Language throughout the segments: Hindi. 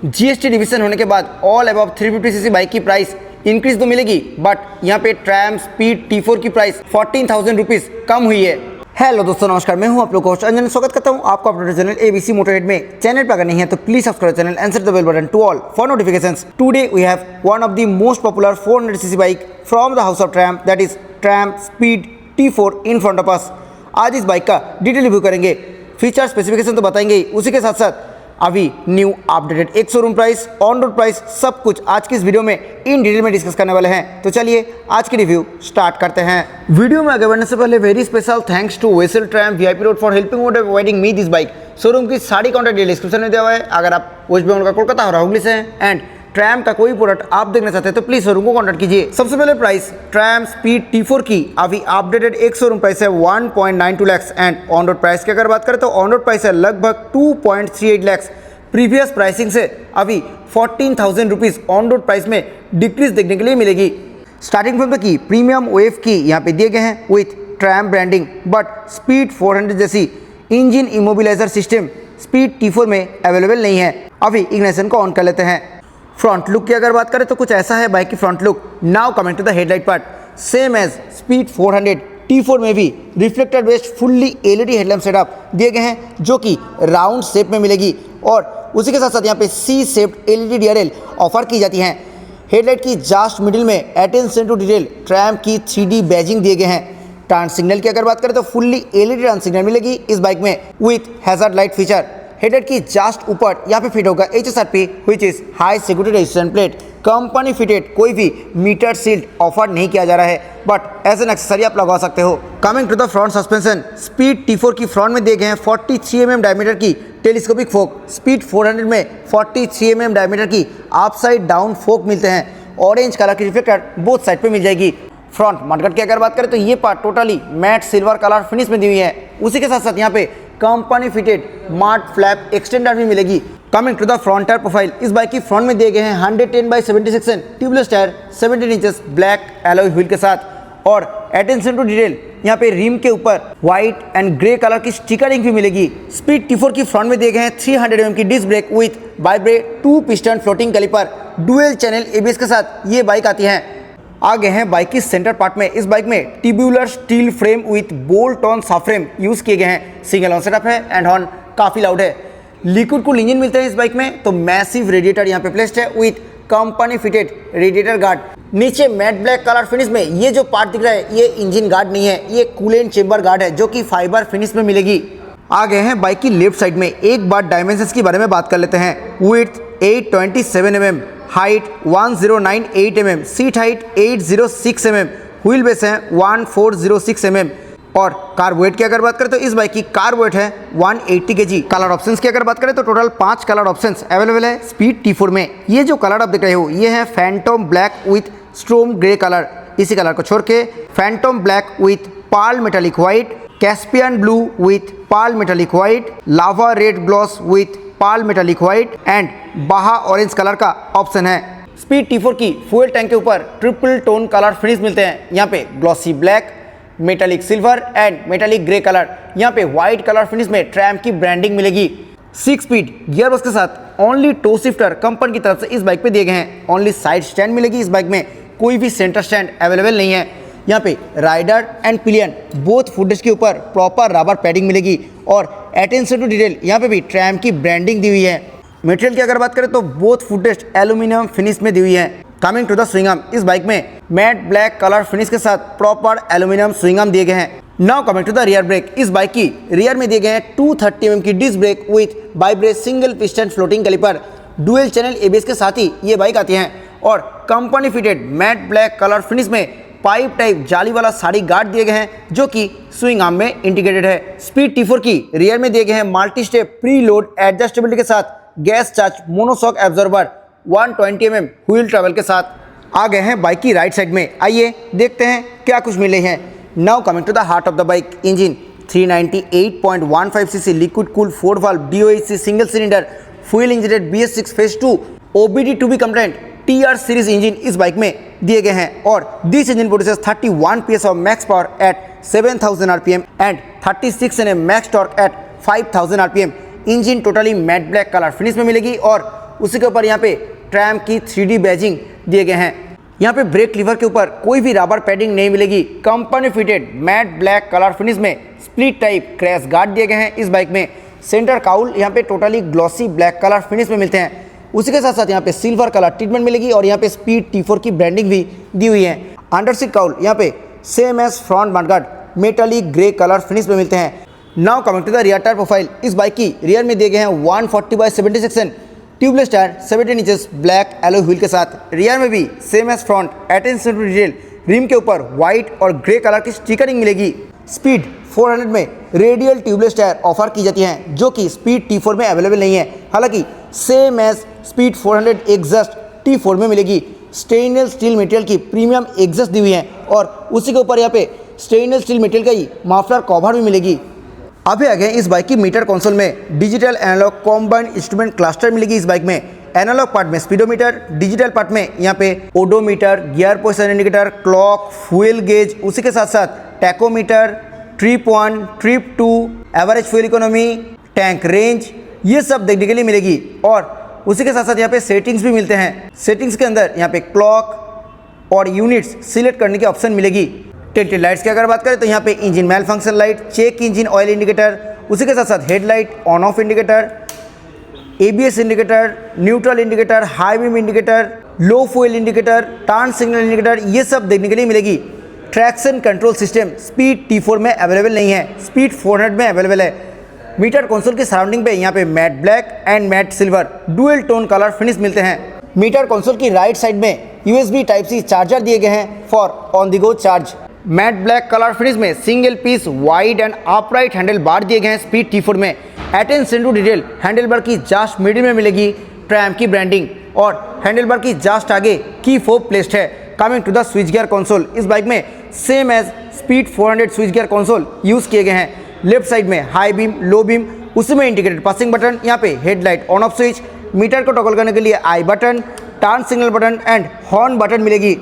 जीएसटी डिविजन होने के बाद ऑल अबव 350 सीसी बाइक की प्राइस इंक्रीज तो मिलेगी, बट यहाँ पे ट्रैम स्पीड T4 की प्राइस 14,000 रुपीज कम हुई है। हेलो दोस्तों, नमस्कार। मैं हूं आप लोग होस्ट अंजन। स्वागत करता हूं आपका अपने चैनल एबीसी मोटरहेड में। चैनल पर अगर नहीं है तो please subscribe channel and set the bell button to all for notifications. Today we have one of the most popular 400 cc bike from the house of Triumph, that is Triumph Speed T4 in front of us. आज इस बाइक का डिटेल रिव्यू करेंगे, फीचर स्पेसिफिकेशन तो बताएंगे ही, उसी के साथ साथ अभी न्यू अपडेटेड एक showroom price, on road price, सब कुछ आज की इस वीडियो में इन डिटेल में डिस्कस करने वाले हैं। तो चलिए आज की रिव्यू स्टार्ट करते हैं। वीडियो में आगे बढ़ने से पहले very special thanks to Vessel Triumph VIP road for helping मोड providing me this bike. Showroom की सारी कॉन्टैक्ट डिस्क्रिप्शन में दिया हुआ है। अगर आप वेस्ट बंगाल का कोलकाता और हुगली से हैं एंड ट्रैम का कोई प्रोडक्ट आप देखना चाहते हैं तो प्लीज शोरूम को कांटेक्ट कीजिए। सबसे पहले प्राइस ट्रैम स्पीड T4 की अभी अपडेटेड एक शोरूम प्राइस है 1.92 lakh and on road price की अगर बात करें तो ऑन रोड प्राइस है लगभग 2.38 लाख। प्रीवियस प्राइसिंग से अभी 14,000 रुपीज ऑन रोड प्राइस में डिक्रीज देखने के लिए मिलेगी। Starting from the key premium wave की यहाँ पे दिए गए हैं with tram branding, but speed 400 जैसी engine immobiliser system speed T4 में अवेलेबल नहीं है। अभी इग्निशन को ऑन कर लेते हैं। फ्रंट लुक की अगर बात करें तो कुछ ऐसा है बाइक की front look. Now coming to the headlight part, same as speed 400 T4 में भी reflector based fully LED headlamp setup दिए गए हैं जो कि राउंड शेप में मिलेगी और उसी के साथ साथ यहाँ पे C shaped LED DRL offer की जाती हैं। हेडलाइट की जस्ट मिडिल में अटेंशन टू डिटेल ट्रैम की 3D बैजिंग दिए गए हैं। टर्न सिग्नल की अगर बात करें तो फुल्ली एलईडी टर्न सिग्नल मिलेगी इस बाइक में with hazard light feature. Headlight की जस्ट ऊपर यहाँ पे फिट होगा HSRP which is high security resistant plate. Company fitted कोई भी मीटर सील्ड ऑफर नहीं किया जा रहा है, बट एज एन एक्सेसरी आप लगा सकते हो। Coming to the front suspension, Speed T4 की फ्रंट में दिए गए हैं 43 mm डायमीटर की टेलीस्कोपिक फोक। स्पीड 400 में 43 mm डायमीटर की अपसाइड डाउन फोक मिलते हैं। ऑरेंज कलर की रिफ्लेक्टर बोथ साइड पे मिल जाएगी। फ्रंट मडगार्ड की अगर बात करें तो ये part totally matte silver colour finish में दी हुई है। उसी के साथ साथ यहाँ पे company fitted mud flap extender भी मिलेगी। Coming to the front tyre profile, इस बाइक की फ्रंट में दिए गए हैं 110/76 tubeless tyre 17 inches black alloy wheel के साथ और अटेंशन टू डिटेल यहाँ पे रिम के ऊपर व्हाइट एंड ग्रे कलर की स्टिकरिंग भी मिलेगी। स्पीड T4 की फ्रंट में दिए गए हैं 300 mm की disc brake with Bybre 2 piston floating caliper dual channel ABS के साथ ये बाइक आती है। आगे हैं बाइक की सेंटर पार्ट में, इस बाइक में tubular steel frame with bolt on सब फ्रेम यूज किए गए हैं। सिंगल ऑन सेटअप है एंड हॉर्न काफी लाउड है। लिक्विड कूल इंजन मिलता है इस बाइक में, तो मैसिव रेडिएटर यहाँ पे प्लेस्ड है with company fitted radiator guard. नीचे मैट ब्लैक कलर फिनिश में ये जो पार्ट दिख रहा है ये इंजन गार्ड नहीं है, ये कूलेंट चेंबर गार्ड है जो कि फाइबर फिनिश में मिलेगी। आगे हैं बाइक की लेफ्ट साइड में, एक बार डायमेंशंस के बारे में बात कर लेते हैं। Width 827 mm, height 1098 mm, seat height 806 mm, wheel base है 1406 mm और कार वेट की अगर बात करें तो इस बाइक की कार वेट है 180 kg। कलर ऑप्शंस की अगर बात करें तो टोटल 5 कलर ऑप्शंस अवेलेबल है स्पीड T4 में। ये जो कलर आप देख रहे हो ये है phantom black with storm grey colour. इसी कलर को छोड़ के phantom black with pearl metallic white, Caspian blue with pearl metallic white, lava red gloss with pearl metallic white and Baja orange colour का ऑप्शन है। स्पीड T4 की फ्यूल टैंक के ऊपर ट्रिपल टोन कलर फिनिश मिलते हैं। यहाँ पे glossy black, metallic silver and metallic grey colour. यहाँ पे व्हाइट कलर फिनिश में ट्रैम की ब्रांडिंग मिलेगी। 6 स्पीड गियरबॉक्स के साथ ओनली टो शिफ्टर कंपनी की तरफ से इस बाइक पे दिए गए हैं। ओनली साइड स्टैंड मिलेगी इस बाइक में, कोई भी सेंटर स्टैंड अवेलेबल नहीं है। यहाँ पे rider and pillion both footrest के ऊपर प्रॉपर रबर पैडिंग मिलेगी और अटेंशन टू डिटेल यहाँ पे भी ट्रैम की ब्रांडिंग दी हुई है। मटेरियल की अगर बात करें तो बोथ फुटरेस्ट एल्यूमिनियम फिनिश में दी हुई है। Coming to the swing arm, इस बाइक में मैट ब्लैक कलर फिनिश के साथ प्रॉपर एल्यूमिनियम स्विंग आर्म दिए गए हैं। Now coming to the rear brake, इस बाइक की रियर में दिए गए हैं 230 mm की disc brake with Bybre single piston floating caliper dual channel ABS के साथ ही ये बाइक आती है और company fitted matte black colour finish में पाइप टाइप जाली वाला साड़ी गार्ड दिए गए हैं जो कि स्विंग आर्म में इंटीग्रेटेड है। स्पीड T4 की रियर में दिए गए हैं multi step pre load adjustability के साथ gas charge monoshock absorber 120 mm wheel travel के साथ। आ गए हैं बाइक की राइट साइड में, आइए देखते हैं क्या कुछ मिले हैं। Now coming to the heart of the bike, engine 398.15 cc liquid cool 4 valve DOHC single cylinder fuel injected BS6 phase 2 OBD two B compliant TR series engine इस बाइक में दिए गए हैं और this engine produces 31 PS of max power at 7000 RPM and 36 Nm max torque at 5000 RPM। Engine totally matte black colour finish में मिलेगी और उसी के ऊपर यहाँ पे ट्रैम की 3D बैजिंग दिए गए हैं। यहाँ पे ब्रेक लीवर के ऊपर कोई भी रबर पैडिंग नहीं मिलेगी। Company fitted matte black colour finish में स्प्लिट टाइप क्रैश गार्ड दिए गए हैं इस बाइक में। सेंटर काउल यहाँ पे totally glossy black colour finish में मिलते हैं। उसी के साथ साथ यहाँ पे सिल्वर कलर ट्रीटमेंट मिलेगी और यहाँ पे स्पीड T4 की ब्रांडिंग भी दी हुई है। अंडर सीट काउल यहाँ पे same as front mudguard metallic grey colour finish में मिलते हैं। Now coming to the rear tyre profile. इस बाइक की रियर में दिए गए हैं 140/70 section tubeless tyre 17 inches black alloy wheel के साथ। रियर में भी same as front attention to detail rim के ऊपर व्हाइट और ग्रे कलर की स्टिकरिंग मिलेगी। स्पीड 400 में रेडियल ट्यूबलेस टायर ऑफर की जाती हैं जो कि स्पीड T4 में अवेलेबल नहीं है। हालांकि same as speed 400 exhaust T4 में मिलेगी। स्टेनलेस स्टील मटेरियल की प्रीमियम एग्जॉस्ट दी हुई है और उसी के ऊपर यहाँ पे स्टेनलेस स्टील मटेरियल का ही मफलर कवर भी मिलेगी। अभी आगे इस बाइक की मीटर कंसोल में digital analog combined instrument cluster मिलेगी। इस बाइक में एनालॉग पार्ट में स्पीडोमीटर, डिजिटल पार्ट में यहाँ पे odometer, gear position indicator, clock, fuel gauge, उसी के साथ साथ tachometer, trip 1, trip 2, average fuel economy, tank range, ये सब देखने के लिए मिलेगी। और उसी के साथ साथ यहाँ पे सेटिंग्स भी मिलते हैं। सेटिंग्स के अंदर यहाँ पे क्लॉक और यूनिट्स सिलेक्ट करने की ऑप्शन मिलेगी। टिल्टेड लाइट्स की अगर बात करें तो यहाँ पे engine malfunction light, check engine oil indicator, उसी के साथ साथ headlight, on off indicator, ABS indicator, neutral indicator, high beam indicator, low fuel indicator, turn signal indicator, ये सब देखने के लिए मिलेगी। Traction control system speed T4 में अवेलेबल नहीं है, स्पीड 400 में अवेलेबल है। मीटर कंसोल की सराउंडिंग पे यहाँ पे matte black and matte silver dual tone colour finish मिलते हैं। मीटर कंसोल की राइट साइड में USB Type-C चार्जर दिए गए हैं for on the go charge. Matte black colour finish में single piece wide and upright handle bar दिए गए हैं स्पीड T4 में। Attention to detail handle bar की जस्ट मिडिल में मिलेगी ट्रैम की ब्रांडिंग और हैंडल बार की जस्ट आगे की फोब प्लेस्ड है। Coming to the switch gear console, इस बाइक में same as speed 400 switch gear console use किए गए हैं। लेफ्ट साइड में हाई बीम, लो बीम, उसी में इंडिकेटेड पासिंग बटन, यहाँ पे headlight on off switch, meter को टॉगल करने के लिए i button, turn signal button and horn button मिलेगी।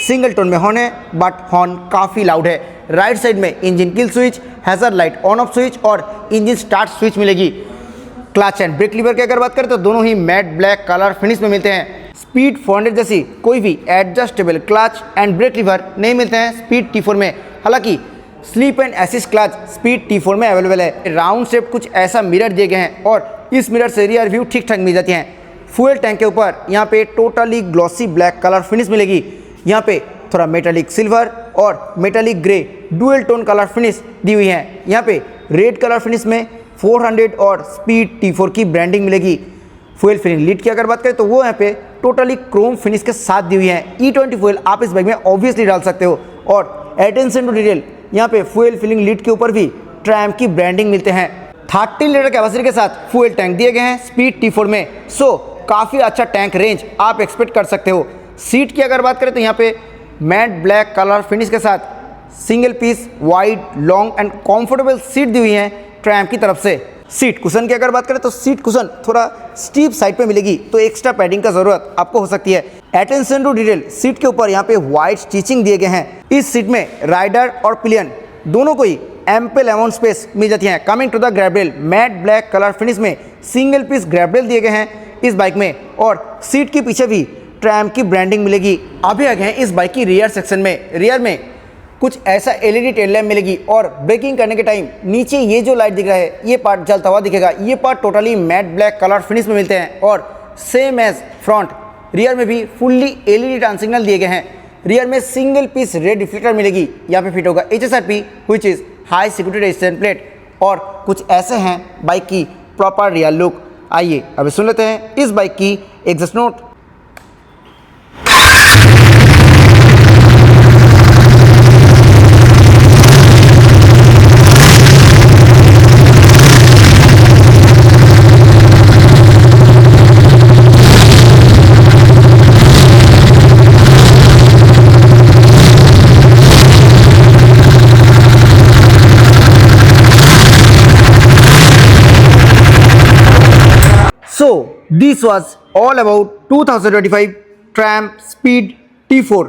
सिंगल टोन में हॉर्न है बट हॉर्न काफ़ी लाउड है। राइट साइड में engine kill switch, hazard light on off switch और इंजन स्टार्ट स्विच मिलेगी। क्लच एंड ब्रेक लीवर की अगर बात करें तो दोनों ही मैट ब्लैक कलर फिनिश में मिलते हैं। स्पीड 400 जैसी कोई भी adjustable clutch and brake lever नहीं मिलते हैं स्पीड T4 में। हालांकि sleep and assist clutch speed T4 में अवेलेबल है। राउंड शेप कुछ ऐसा मिरर दिए गए हैं और इस मिरर से रियर व्यू ठीक ठाक मिल जाती हैं। फ्यूल टैंक के ऊपर यहाँ पे totally glossy black colour finish मिलेगी। यहाँ पे थोड़ा मेटालिक सिल्वर और metallic grey dual tone colour finish दी हुई है। यहाँ पे रेड कलर फिनिश में 400 और स्पीड T4 की ब्रांडिंग मिलेगी। फ्यूल फिलिंग लीड की अगर बात करें तो वो यहाँ पे टोटली क्रोम फिनिश के साथ दी हुई है। E20 फ्यूल आप इस बाइक में ऑब्वियसली डाल सकते हो और अटेंशन टू डिटेल यहाँ पे फ्यूल फिलिंग लीड के ऊपर भी ट्रैम की ब्रांडिंग मिलते हैं। 30 लीटर कैपेसिटी के साथ फ्यूल टैंक दिए गए हैं स्पीड T4 में। सो काफ़ी अच्छा टैंक रेंज आप एक्सपेक्ट कर सकते हो। सीट की अगर बात करें तो यहाँ पे मैट ब्लैक कलर फिनिश के साथ single piece wide long and comfortable seat दी हुई है ट्रैम की तरफ से। सीट कुशन की अगर बात करें तो सीट कुशन थोड़ा स्टीप साइड पे मिलेगी तो एक्स्ट्रा पैडिंग का जरूरत आपको हो सकती है। अटेंशन टू डिटेल सीट के ऊपर यहाँ पे व्हाइट स्टिचिंग दिए गए हैं। इस सीट में राइडर और पिलियन दोनों को ही एम्पल अमाउंट स्पेस मिल जाती है। Coming to the grab rail, matte black colour finish में सिंगल पीस ग्रैब रेल दिए गए हैं इस बाइक में और सीट के पीछे भी ट्रैम की ब्रांडिंग मिलेगी। अभी आ गए हैं इस बाइक की रियर सेक्शन में। रियर में कुछ ऐसा LED टेल लैम्प मिलेगी और ब्रेकिंग करने के टाइम नीचे ये जो लाइट दिख रहा है ये पार्ट जलता हुआ दिखेगा। ये part totally matte black colour finish में मिलते हैं और सेम एज फ्रंट रियर में भी फुल्ली LED टर्न सिग्नल दिए गए हैं। रियर में सिंगल पीस रेड रिफ्लेक्टर मिलेगी। यहाँ पे फिट होगा HSRP which is high security resistant plate और कुछ ऐसे हैं बाइक की प्रॉपर रियर लुक। आइए अभी सुन लेते हैं इस बाइक की exhaust note. So this was all about 2025 Triumph Speed T4।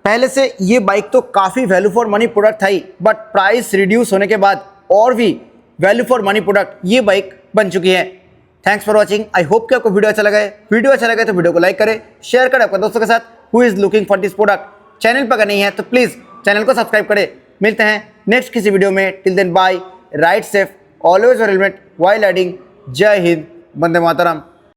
पहले से ये बाइक तो काफ़ी वैल्यू फॉर मनी प्रोडक्ट था ही बट प्राइस रिड्यूस होने के बाद और भी वैल्यू फॉर मनी प्रोडक्ट ये बाइक बन चुकी है। Thanks for watching. I hope कि आपको वीडियो अच्छा लगा है। वीडियो अच्छा लगा तो वीडियो को लाइक करें, शेयर करें आपके दोस्तों के साथ who is looking for this product. Channel पर अगर नहीं है तो प्लीज़ चैनल को सब्सक्राइब करें। मिलते हैं नेक्स्ट किसी वीडियो में। Till then bye, ride safe, always wear helmet while riding. जय हिंद, वंदे मातरम।